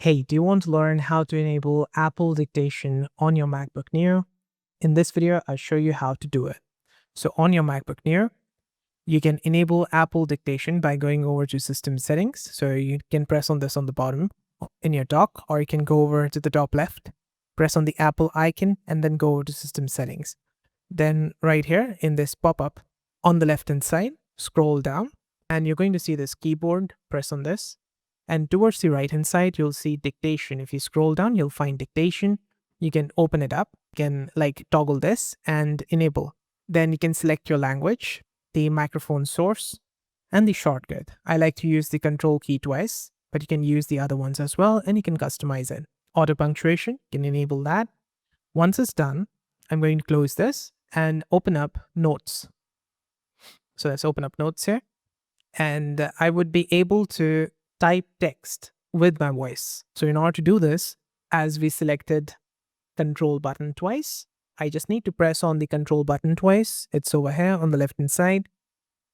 Hey, do you want to learn how to enable Apple Dictation on your MacBook NEO? In this video, I'll show you how to do it. So on your MacBook NEO, you can enable Apple Dictation by going over to System Settings. So you can press on this on the bottom in your dock, or you can go over to the top left, press on the Apple icon, and then go over to System Settings. Then right here in this pop-up on the left-hand side, scroll down, and you're going to see this keyboard. Press on this. And towards the right hand side, you'll see dictation. If you scroll down, you'll find dictation. You can open it up, you can toggle this and enable. Then you can select your language, the microphone source, and the shortcut. I like to use the control key twice, but you can use the other ones as well, and you can customize it. Auto punctuation, you can enable that. Once it's done, I'm going to close this and open up notes. So let's open up notes here. And I would be able to type text with my voice. So in order to do this, as we selected control button twice, I just need to press on the control button twice. It's over here on the left hand side.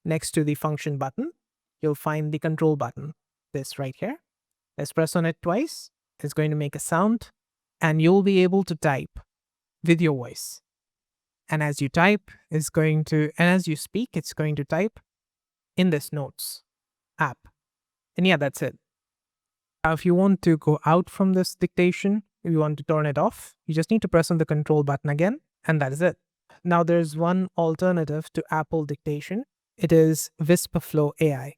Next to the function button, you'll find the control button, this right here. Let's press on it twice. It's going to make a sound and you'll be able to type with your voice. And as you type, as you speak, it's going to type in this notes app. And yeah, that's it. Now, if you want to go out from this dictation, if you want to turn it off, you just need to press on the control button again, and that is it. Now, there's one alternative to Apple Dictation. It is WhisperFlow AI.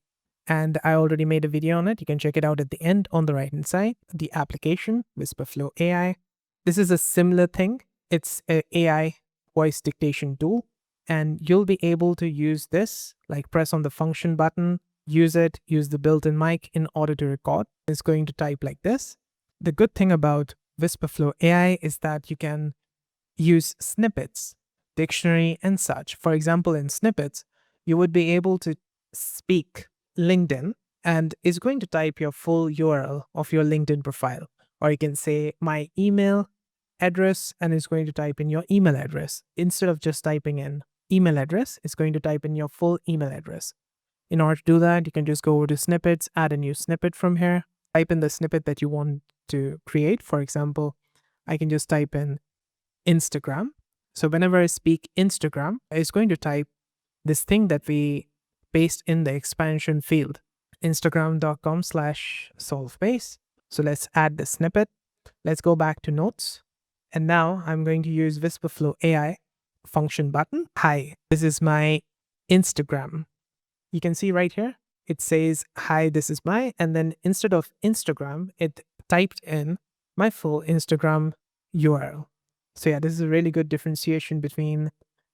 And I already made a video on it. You can check it out at the end on the right-hand side. The application, WhisperFlow AI. This is a similar thing. It's an AI voice dictation tool. And you'll be able to use this, press on the function button, use the built-in mic in order to record. It's going to type like this. The good thing about WhisperFlow AI is that you can use snippets, dictionary, and such. For example, in snippets, you would be able to speak LinkedIn and it's going to type your full URL of your LinkedIn profile. Or you can say my email address and it's going to type in your email address. Instead of just typing in email address, it's going to type in your full email address. In order to do that, you can just go over to snippets, add a new snippet from here, type in the snippet that you want to create. For example, I can just type in Instagram. So whenever I speak Instagram, it's going to type this thing that we paste in the expansion field, instagram.com/solvebase. So let's add the snippet. Let's go back to notes. And now I'm going to use WhisperFlow AI function button. Hi, this is my Instagram. You can see right here, it says, hi, this is my, and then instead of Instagram, it typed in my full Instagram URL. So yeah, this is a really good differentiation between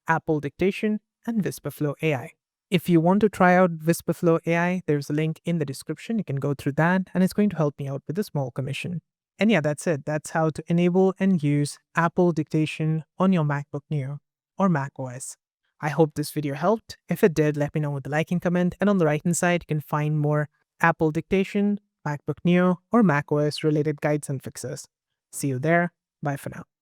Apple Dictation and WhisperFlow AI. If you want to try out WhisperFlow AI, there's a link in the description. You can go through that and it's going to help me out with a small commission. And yeah, that's it. That's how to enable and use Apple Dictation on your MacBook NEO or macOS. I hope this video helped. If it did, let me know with a like and comment. And on the right hand side, you can find more Apple Dictation, MacBook NEO, or macOS related guides and fixes. See you there. Bye for now.